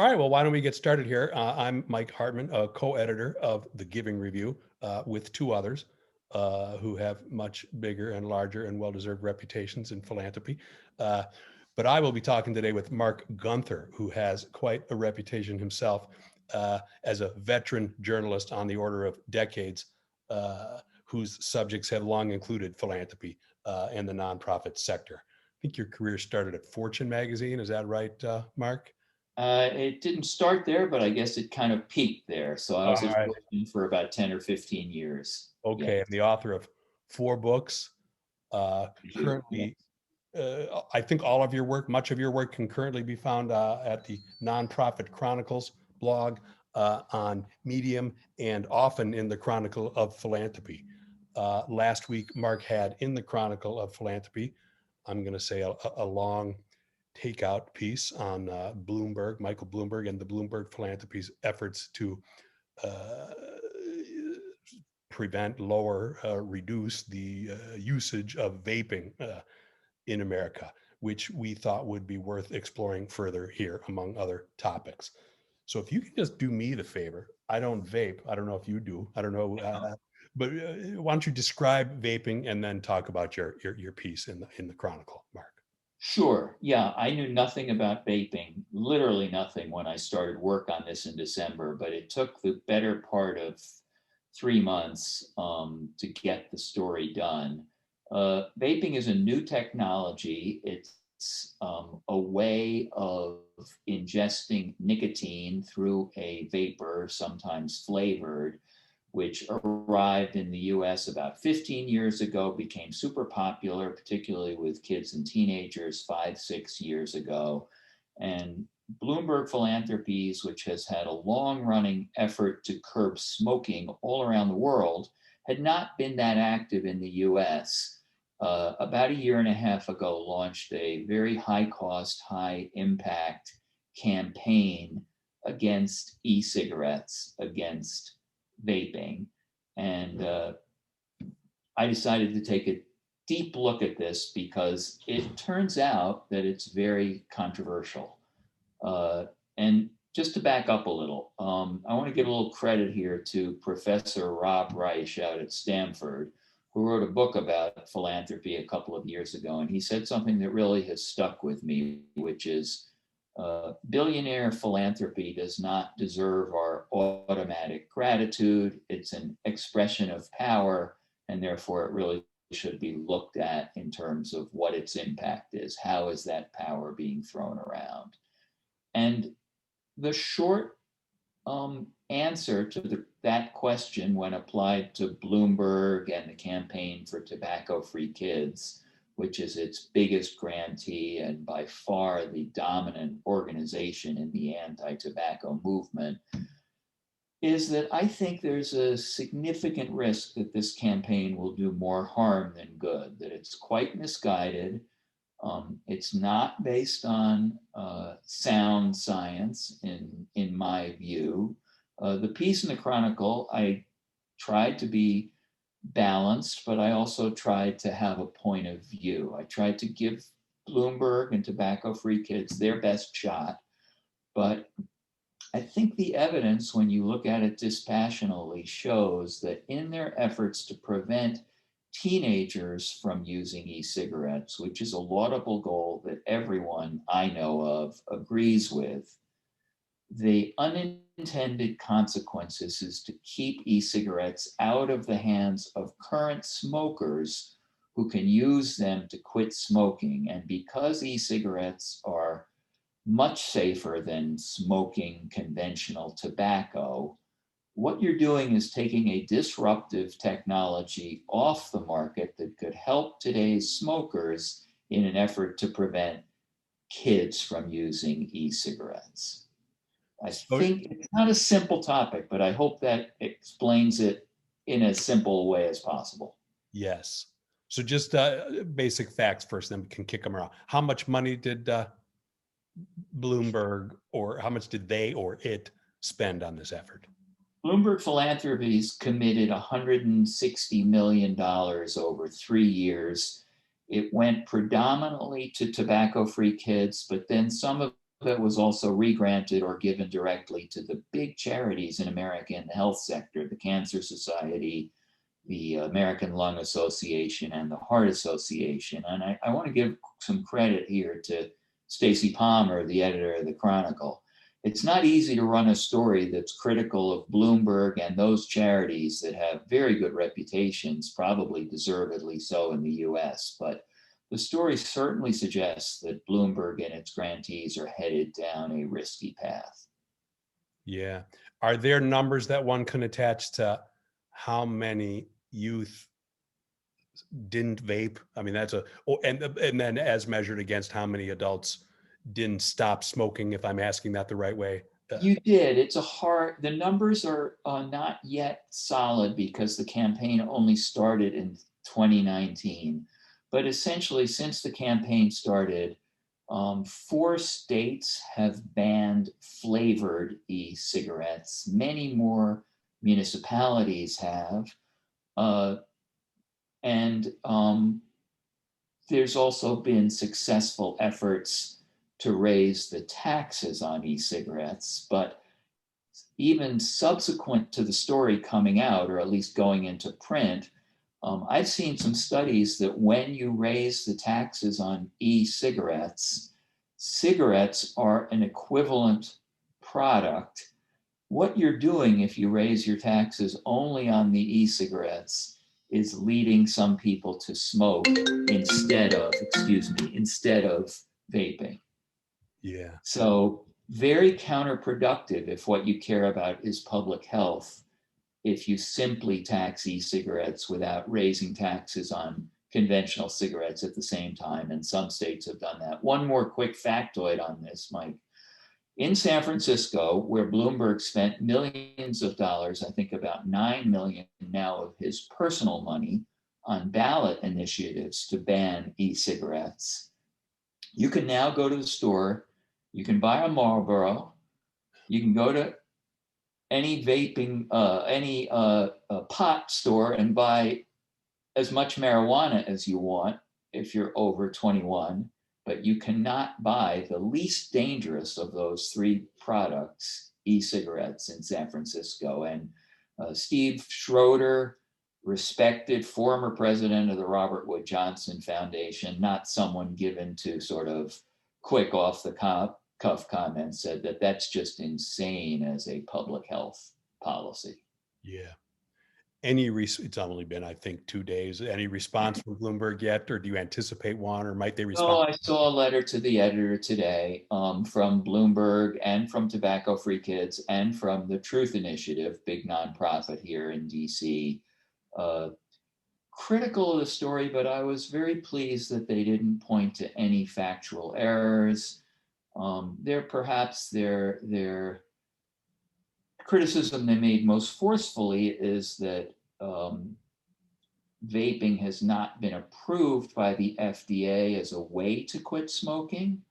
All right, well, why don't we get started here? I'm Mike Hartmann, a co-editor of The Giving Review with two others who have much bigger and larger and well-deserved reputations in philanthropy. Uh, but I will be talking today with Marc Gunther, who has quite a reputation himself as a veteran journalist on the order of decades, whose subjects have long included philanthropy and the nonprofit sector. I think your career started at Fortune magazine. Is that right, Marc? It didn't start there, but I guess it kind of peaked there. So I All was at right. Fortune for about 10 or 15 years. Yeah, Okay, I'm the author of four books. yeah. Currently, I think all of your work, much of your work, can currently be found at the Nonprofit Chronicles blog on Medium and often in the Chronicle of Philanthropy. Last week, Mark had in the Chronicle of Philanthropy, I'm going to say a long takeout piece on Bloomberg, Michael Bloomberg, and the Bloomberg Philanthropy's efforts to uh, prevent, lower, reduce the usage of vaping in America, which we thought would be worth exploring further here, among other topics. So if you can just do me the favor, I don't vape. I don't know if you do. I don't know, but why don't you describe vaping and then talk about your piece in the Chronicle, Mark? Sure. Yeah, I knew nothing about vaping, literally nothing when I started work on this in December, but it took the better part of 3 months to get the story done. Vaping is a new technology. It's a way of ingesting nicotine through a vapor, sometimes flavored, which arrived in the US about 15 years ago, became super popular, particularly with kids and teenagers 5, 6 years ago. And Bloomberg Philanthropies, which has had a long running effort to curb smoking all around the world, had not been that active in the US. About a year and a half ago, launched a very high cost, high impact campaign against e cigarettes, against vaping. And I decided to take a deep look at this because it turns out that it's very controversial. And just to back up a little, I want to give a little credit here to Professor Rob Reich out at Stanford, who wrote a book about philanthropy a couple of years ago. And he said something that really has stuck with me, which is billionaire philanthropy does not deserve our automatic gratitude. It's an expression of power, and therefore it really should be looked at in terms of what its impact is. How is that power being thrown around? And the short answer to that question, when applied to Bloomberg and the Campaign for Tobacco-Free Kids, which is its biggest grantee and by far the dominant organization in the anti-tobacco movement, is that I think there's a significant risk that this campaign will do more harm than good, that it's quite misguided. It's not based on sound science, in my view. The piece in the Chronicle, I tried to be balanced, but I also tried to have a point of view. I tried to give Bloomberg and tobacco-free kids their best shot, but I think the evidence, when you look at it dispassionately, shows that in their efforts to prevent teenagers from using e-cigarettes, which is a laudable goal that everyone I know of agrees with, the unintended consequences is to keep e-cigarettes out of the hands of current smokers who can use them to quit smoking. And because e-cigarettes are much safer than smoking conventional tobacco, what you're doing is taking a disruptive technology off the market that could help today's smokers in an effort to prevent kids from using e-cigarettes. I So think it's not a simple topic, but I hope that explains it in as simple a way as possible. yes. So just basic facts first, then we can kick them around. How much money did Bloomberg, or how much did they or it spend on this effort? Bloomberg Philanthropies committed $160 million over 3 years. It went predominantly to tobacco free kids, but then some of it was also regranted or given directly to the big charities in America in the health sector, the Cancer Society, the American Lung Association, and the Heart Association. And I want to give some credit here to Stacy Palmer, the editor of the Chronicle. It's not easy to run a story that's critical of Bloomberg and those charities that have very good reputations, probably deservedly so in the US. But the story certainly suggests that Bloomberg and its grantees are headed down a risky path. Yeah. Are there numbers that one can attach to how many youth didn't vape? I mean, that's and then as measured against how many adults didn't stop smoking, if I'm asking that the right way. You did. The numbers are not yet solid because the campaign only started in 2019. But essentially, since the campaign started, 4 states have banned flavored e-cigarettes. Many more municipalities have. And there's also been successful efforts to raise the taxes on e-cigarettes, but even subsequent to the story coming out, or at least going into print, I've seen some studies that when you raise the taxes on e-cigarettes, cigarettes are an equivalent product. What you're doing if you raise your taxes only on the e-cigarettes is leading some people to smoke instead of vaping. Yeah. So very counterproductive if what you care about is public health, if you simply tax e-cigarettes without raising taxes on conventional cigarettes at the same time. And some states have done that. One more quick factoid on this, Mike. In San Francisco, where Bloomberg spent millions of dollars, I think about 9 million now of his personal money on ballot initiatives to ban e-cigarettes, you can now go to the store, you can buy a Marlboro, you can go to any pot store and buy as much marijuana as you want if you're over 21, but you cannot buy the least dangerous of those 3 products, e-cigarettes, in San Francisco. And Steve Schroeder, respected former president of the Robert Wood Johnson Foundation, not someone given to sort of quick off the cuff comments, said that that's just insane as a public health policy. Yeah. It's only been, I think, 2 days. Any response from Bloomberg yet, or do you anticipate one, or might they respond? Oh, I saw a letter to the editor today from Bloomberg and from Tobacco Free Kids and from the Truth Initiative, big nonprofit here in DC, critical of the story, but I was very pleased that they didn't point to any factual errors. Their criticism they made most forcefully is that vaping has not been approved by the FDA as a way to quit smoking,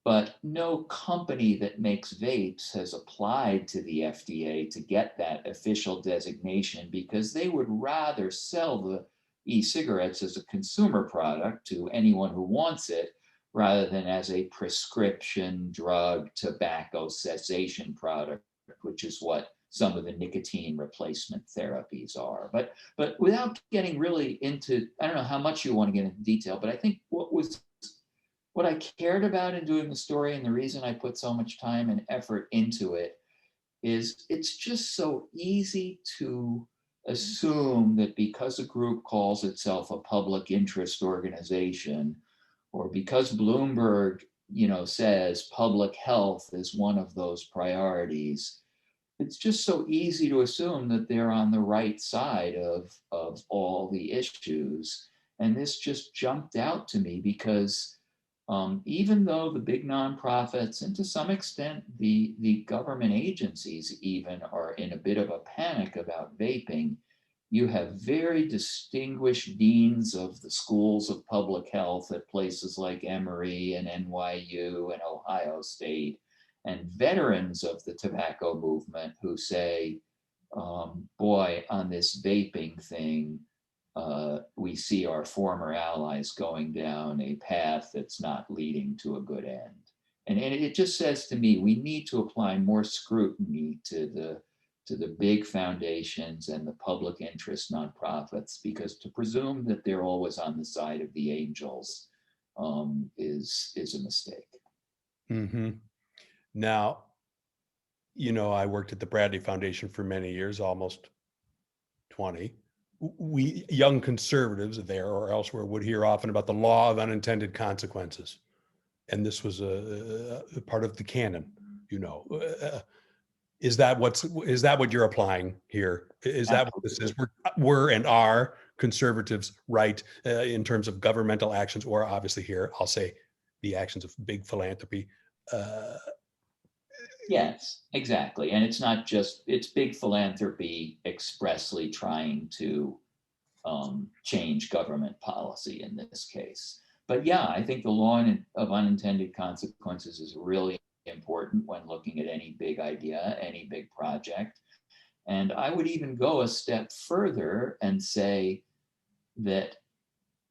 but no company that makes vapes has applied to the FDA to get that official designation because they would rather sell the e-cigarettes as a consumer product to anyone who wants it rather than as a prescription drug tobacco cessation product, which is what some of the nicotine replacement therapies are. But without getting really into, I don't know how much you want to get into detail, but I think what I cared about in doing the story and the reason I put so much time and effort into it is it's just so easy to assume that because a group calls itself a public interest organization, or because Bloomberg, says public health is one of those priorities, it's just so easy to assume that they're on the right side of all the issues. And this just jumped out to me because even though the big nonprofits and to some extent the government agencies even are in a bit of a panic about vaping, you have very distinguished deans of the schools of public health at places like Emory and NYU and Ohio State, and veterans of the tobacco movement who say, boy, on this vaping thing, we see our former allies going down a path that's not leading to a good end. And it just says to me, we need to apply more scrutiny to the big foundations and the public interest nonprofits, because to presume that they're always on the side of the angels is a mistake. Mm-hmm. Now, I worked at the Bradley Foundation for many years, almost 20. We young conservatives there or elsewhere would hear often about the law of unintended consequences. And this was a part of the canon, is that what you're applying here? Is that what this is? We're and are conservatives right in terms of governmental actions, or obviously here, I'll say the actions of big philanthropy. Yes, exactly. And it's not just, it's big philanthropy expressly trying to change government policy in this case. But yeah, I think the law of unintended consequences is really important when looking at any big idea, any big project. And I would even go a step further and say that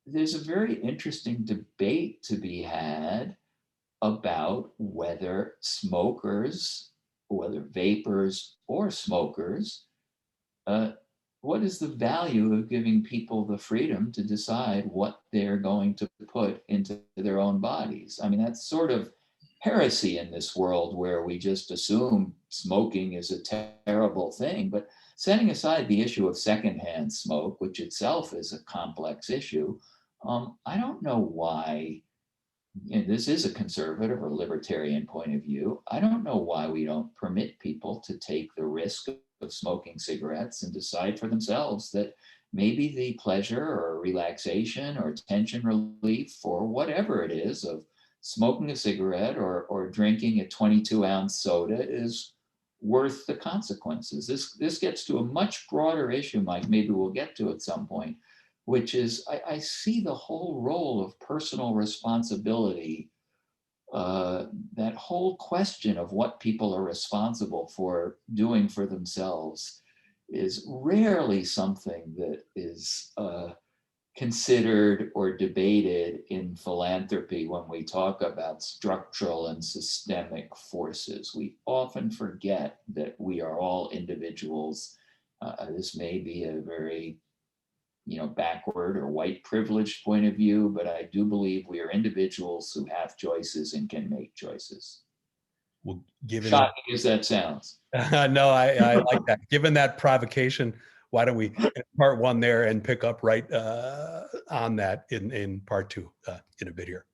there's a very interesting debate to be had about whether smokers, whether vapors or smokers, what is the value of giving people the freedom to decide what they're going to put into their own bodies? I mean, that's sort of heresy in this world where we just assume smoking is a terrible thing. But setting aside the issue of secondhand smoke, which itself is a complex issue, I don't know why, and this is a conservative or libertarian point of view, I don't know why we don't permit people to take the risk of smoking cigarettes and decide for themselves that maybe the pleasure or relaxation or tension relief or whatever it is of smoking a cigarette or drinking a 22-ounce soda is worth the consequences. This gets to a much broader issue, Mike, maybe we'll get to at some point, which is I see the whole role of personal responsibility, that whole question of what people are responsible for doing for themselves is rarely something that is considered or debated in philanthropy when we talk about structural and systemic forces. We often forget that we are all individuals. This may be a very backward or white privileged point of view, but I do believe we are individuals who have choices and can make choices. Well, given Shocking as that sounds. no, I like that. Given that provocation, why don't we end part one there and pick up right on that in part two in a bit here.